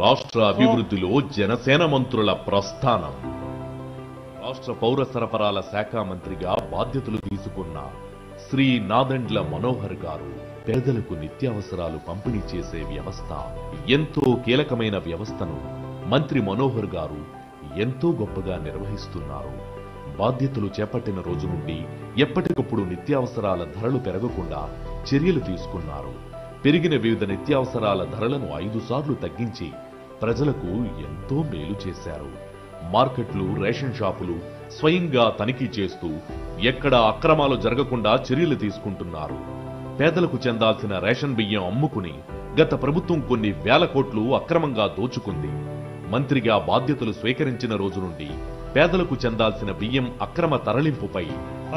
రాష్ట్ర అభివృద్ధిలో జనసేన మంత్రుల ప్రస్థానం. రాష్ట్ర పౌర సరఫరాల శాఖ మంత్రిగా బాధ్యతలు తీసుకున్న శ్రీ నాదెండ్ల మనోహర్ గారు పేదలకు నిత్యావసరాలు పంపిణీ చేసే వ్యవస్థ, ఎంతో కీలకమైన వ్యవస్థను మంత్రి మనోహర్ గారు ఎంతో గొప్పగా నిర్వహిస్తున్నారు. బాధ్యతలు చేపట్టిన రోజు నుండి ఎప్పటికప్పుడు నిత్యావసరాల ధరలు పెరగకుండా చర్యలు తీసుకున్నారు. పెరిగిన వివిధ నిత్యావసరాల ధరలను 5 సార్లు తగ్గించి ప్రజలకు ఎంతో మేలు చేశారు. మార్కెట్లు, రేషన్ షాపులు స్వయంగా తనిఖీ చేస్తూ ఎక్కడా అక్రమాలు జరగకుండా చర్యలు తీసుకుంటున్నారు. పేదలకు చెందాల్సిన రేషన్ బియ్యం అమ్ముకుని గత ప్రభుత్వం కొన్ని వేల కోట్లు అక్రమంగా దోచుకుంది. మంత్రిగా బాధ్యతలు స్వీకరించిన రోజు నుండి పేదలకు చెందాల్సిన బియ్యం అక్రమ తరలింపుపై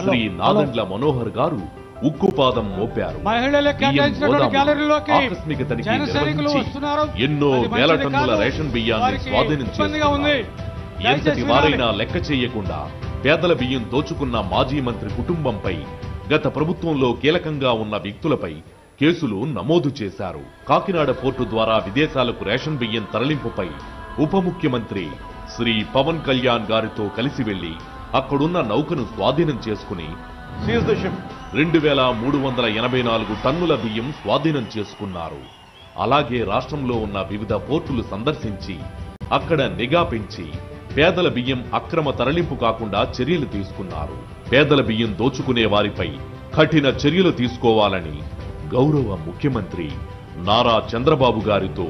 శ్రీ నాదెండ్ల మనోహర్ గారు ఉక్కుపాదం మోపారు. ఆకస్మిక తనిఖీ నిర్వహించి ఎన్నో వేల టన్నుల రేషన్ బియ్యాన్ని స్వాధీనం చేసుకున్నారు. ఎంతటి వారైనా లెక్క చేయకుండా పేదల బియ్యం దోచుకున్న మాజీ మంత్రి కుటుంబంపై, గత ప్రభుత్వంలో కీలకంగా ఉన్న వ్యక్తులపై కేసులు నమోదు చేశారు. కాకినాడ పోర్టు ద్వారా విదేశాలకు రేషన్ బియ్యం తరలింపుపై ఉప ముఖ్యమంత్రి శ్రీ పవన్ కళ్యాణ్ గారితో కలిసి వెళ్లి అక్కడున్న నౌకను స్వాధీనం చేసుకుని 2384 టన్నుల బియ్యం స్వాధీనం చేసుకున్నారు. అలాగే రాష్ట్రంలో ఉన్న వివిధ పోర్టులు సందర్శించి అక్కడ నిఘా పెంచి పేదల బియ్యం అక్రమ తరలింపు కాకుండా చర్యలు తీసుకున్నారు. పేదల బియ్యం దోచుకునే వారిపై కఠిన చర్యలు తీసుకోవాలని గౌరవ ముఖ్యమంత్రి నారా చంద్రబాబు గారితో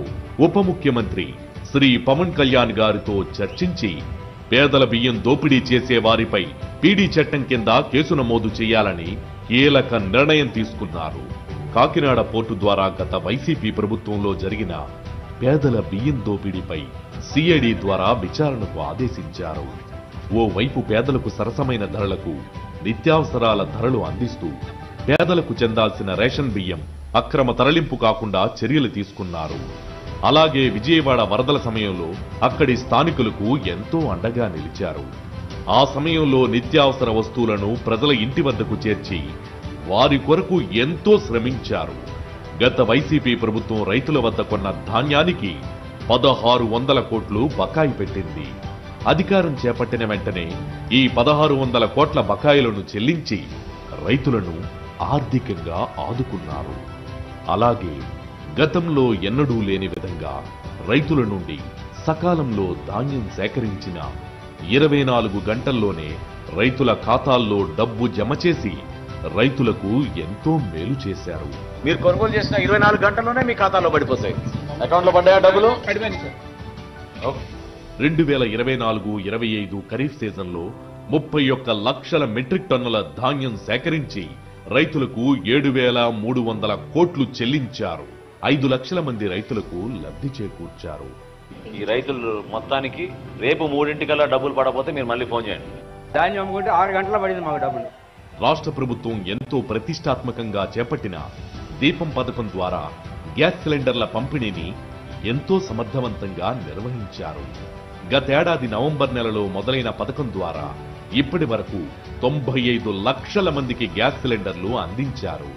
ఉప ముఖ్యమంత్రి శ్రీ పవన్ కళ్యాణ్ గారితో చర్చించి పేదల బియ్యం దోపిడీ చేసే వారిపై పీడీ చట్టం కింద కేసు నమోదు చేయాలని కీలక నిర్ణయం తీసుకున్నారు. కాకినాడ పోర్టు ద్వారా గత వైసీపీ ప్రభుత్వంలో జరిగిన పేదల బియ్యం దోపిడీపై సిఐడి ద్వారా విచారణకు ఆదేశించారు. ఓవైపు పేదలకు సరసమైన ధరలకు నిత్యావసరాల ధరలు అందిస్తూ పేదలకు చెందాల్సిన రేషన్ బియ్యం అక్రమ తరలింపు కాకుండా చర్యలు తీసుకున్నారు. అలాగే విజయవాడ వరదల సమయంలో అక్కడి స్థానికులకు ఎంతో అండగా నిలిచారు. ఆ సమయంలో నిత్యావసర వస్తువులను ప్రజల ఇంటి వద్దకు చేర్చి వారి కొరకు ఎంతో శ్రమించారు. గత వైసీపీ ప్రభుత్వం రైతుల వద్ద కొన్న ధాన్యానికి 1600 కోట్లు బకాయి పెట్టింది. అధికారం చేపట్టిన వెంటనే ఈ 1600 కోట్ల బకాయిలను చెల్లించి రైతులను ఆర్థికంగా ఆదుకున్నారు. అలాగే గతంలో ఎన్నడూ లేని విధంగా రైతుల నుండి సకాలంలో ధాన్యం సేకరించిన 24 గంటల్లోనే రైతుల ఖాతాల్లో డబ్బు జమ చేసి రైతులకు ఎంతో మేలు చేశారు. మీరు కొనుగోలు చేసిన 24 గంటల్లోనే మీ ఖాతాలో పడిపోతాయి. అకౌంట్ లో పడ్డాయా డబ్బులు? 2024-25 ఖరీఫ్ సీజన్లో 31 లక్షల మెట్రిక్ టన్నుల ధాన్యం సేకరించి రైతులకు 7300 కోట్లు చెల్లించారు. 5 లక్షల మంది రైతులకు లబ్ధి చేకూర్చారు. ఈ రైతులు మొత్తానికి రేపు 3 డబ్బులు పడకపోతే మీరు మళ్ళీ ఫోన్ చేయండి. ధాన్యం అమ్ముకుంటే 6 గంటల పడింది మాకు డబ్బులు. రాష్ట్ర ప్రభుత్వం ఎంతో ప్రతిష్టాత్మకంగా చేపట్టిన దీపం పథకం ద్వారా గ్యాస్ సిలిండర్ల పంపిణీని ఎంతో సమర్థవంతంగా నిర్వహించారు. గతేడాది నవంబర్ నెలలో మొదలైన పథకం ద్వారా ఇప్పటి వరకు 95 లక్షల మందికి గ్యాస్ సిలిండర్లు అందించారు.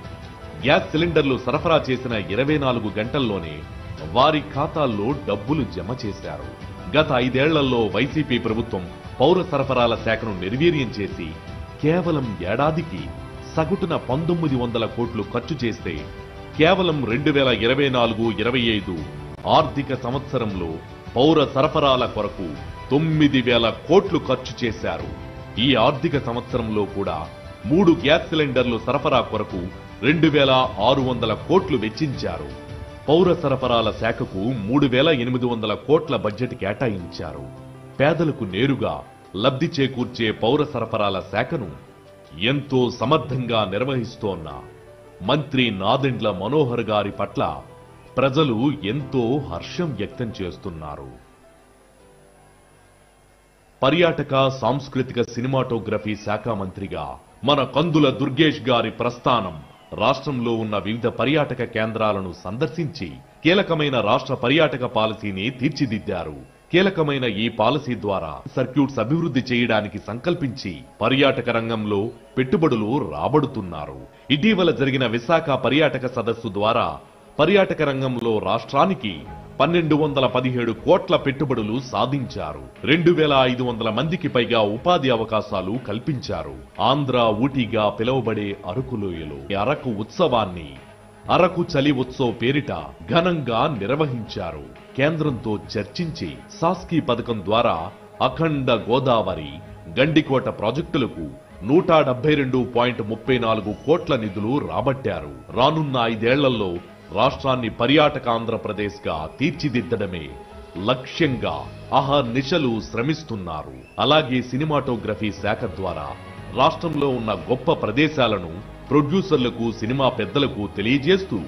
గ్యాస్ సిలిండర్లు సరఫరా చేసిన 24 గంటల్లోనే వారి ఖాతాల్లో డబ్బులు జమ చేశారు. గత 5 ఏళ్లలో వైసీపీ ప్రభుత్వం పౌర సరఫరాల శాఖను నిర్వీర్యం చేసి కేవలం ఏడాదికి సగటున 1900 కోట్లు ఖర్చు చేస్తే కేవలం 2024-25 ఆర్థిక సంవత్సరంలో పౌర సరఫరాల కొరకు 9000 కోట్లు ఖర్చు చేశారు. ఈ ఆర్థిక సంవత్సరంలో కూడా 3 గ్యాస్ సిలిండర్లు సరఫరా కొరకు 2600 కోట్లు వెచ్చించారు. పౌర సరఫరాల శాఖకు 3800 కోట్ల బడ్జెట్ కేటాయించారు. పేదలకు నేరుగా లబ్ధి చేకూర్చే పౌర సరఫరాల శాఖను ఎంతో సమర్థంగా నిర్వహిస్తోన్న మంత్రి నాదెండ్ల మనోహర్ గారి పట్ల ప్రజలు ఎంతో హర్షం వ్యక్తం చేస్తున్నారు. పర్యాటక, సాంస్కృతిక, సినిమాటోగ్రఫీ శాఖ మంత్రిగా మన కందుల దుర్గేష్ గారి ప్రస్థానం రాష్ట్రంలో ఉన్న వివిధ పర్యాటక కేంద్రాలను సందర్శించి కీలకమైన రాష్ట్ర పర్యాటక పాలసీని తీర్చిదిద్దారు. కీలకమైన ఈ పాలసీ ద్వారా సర్క్యూట్స్ అభివృద్ధి చేయడానికి సంకల్పించి పర్యాటక రంగంలో పెట్టుబడులు రాబడుతున్నారు. ఇటీవల జరిగిన విశాఖ పర్యాటక సదస్సు ద్వారా పర్యాటక రంగంలో రాష్ట్రానికి 1217 కోట్ల పెట్టుబడులు సాధించారు. 2500 మందికి పైగా ఉపాధి అవకాశాలు కల్పించారు. ఆంధ్ర ఊటీగా పిలువబడే అరకులోయలో అరకు ఉత్సవాన్ని అరకు చలి ఉత్సవ్ పేరిట ఘనంగా నిర్వహించారు. కేంద్రంతో చర్చించి సాస్కీ పథకం ద్వారా అఖండ గోదావరి, గండికోట ప్రాజెక్టులకు 172.34 కోట్ల నిధులు రాబట్టారు. రానున్న 5 ఏళ్లలో రాష్ట్రాన్ని పర్యాటక ఆంధ్రప్రదేశ్ గా తీర్చిదిద్దడమే లక్ష్యంగా అహర్నిశలు శ్రమిస్తున్నారు. అలాగే సినిమాటోగ్రఫీ శాఖ ద్వారా రాష్ట్రంలో ఉన్న గొప్ప ప్రదేశాలను ప్రొడ్యూసర్లకు, సినిమా పెద్దలకు తెలియజేస్తూ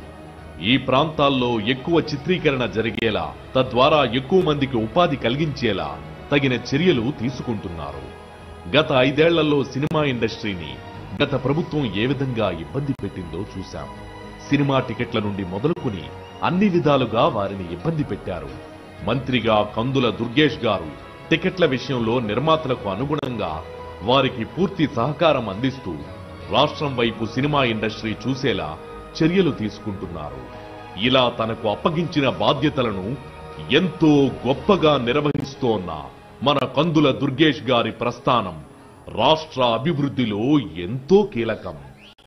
ఈ ప్రాంతాల్లో ఎక్కువ చిత్రీకరణ జరిగేలా, తద్వారా ఎక్కువ మందికి ఉపాధి కలిగించేలా తగిన చర్యలు తీసుకుంటున్నారు. గత 5 ఏళ్లలో సినిమా ఇండస్ట్రీని గత ప్రభుత్వం ఏ విధంగా ఇబ్బంది పెట్టిందో చూశాం. సినిమా టికెట్ల నుండి మొదలుకుని అన్ని విధాలుగా వారిని ఇబ్బంది పెట్టారు. మంత్రిగా కందుల దుర్గేష్ గారు టికెట్ల విషయంలో నిర్మాతలకు అనుగుణంగా వారికి పూర్తి సహకారం అందిస్తూ రాష్ట్రం వైపు సినిమా ఇండస్ట్రీ చూసేలా చర్యలు తీసుకుంటున్నారు. ఇలా తనకు అప్పగించిన బాధ్యతలను ఎంతో గొప్పగా నిర్వహిస్తోన్న మన కందుల దుర్గేష్ గారి ప్రస్థానం రాష్ట్ర అభివృద్ధిలో ఎంతో కీలకం.